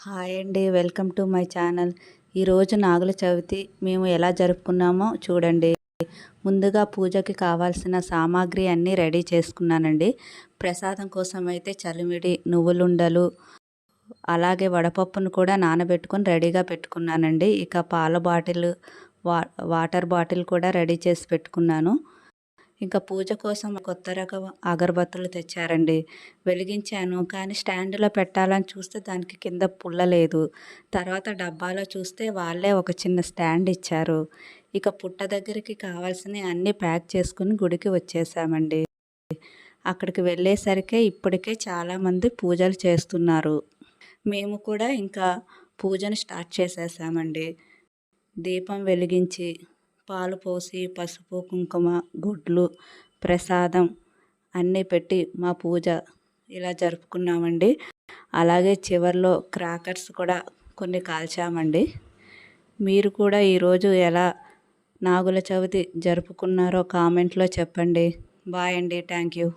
Hi అండి, welcome to my channel. ఈరోజు నాగుల చవితి మేము ఎలా జరుపుకున్నామో చూడండి. ముందుగా పూజకి కావాల్సిన సామాగ్రి అన్నీ రెడీ చేసుకున్నానండి. ప్రసాదం కోసం అయితే చలిమిడి, నువ్వులుండలు, అలాగే వడపప్పును కూడా నానబెట్టుకొని రెడీగా పెట్టుకున్నానండి. ఇక పాల బాటిల్, వాటర్ బాటిల్ కూడా రెడీ చేసి పెట్టుకున్నాను. ఇంకా పూజ కోసం కొత్త రకం అగరబత్తులు తెచ్చారండి. వెలిగించాను, కానీ స్టాండ్లో పెట్టాలని చూస్తే దానికి కింద పుల్ల లేదు. తర్వాత డబ్బాలో చూస్తే వాళ్ళే ఒక చిన్న స్టాండ్ ఇచ్చారు. ఇక పుట్ట దగ్గరికి కావాల్సినవి అన్నీ ప్యాక్ చేసుకుని గుడికి వచ్చేసామండి. అక్కడికి వెళ్ళేసరికి ఇప్పటికే చాలామంది పూజలు చేస్తున్నారు. మేము కూడా ఇంకా పూజను స్టార్ట్ చేసేసామండి. దీపం వెలిగించి పాలు పోసి పసుపు, కుంకుమ, గుడ్లు, ప్రసాదం అన్నీ పెట్టి మా పూజ ఇలా జరుపుకున్నామండి. అలాగే చివర్లో క్రాకర్స్ కూడా కొన్ని కాల్చామండి. మీరు కూడా ఈరోజు ఎలా నాగుల చవితి జరుపుకున్నారో కామెంట్లో చెప్పండి. బాయ్ అండి, థ్యాంక్ యూ.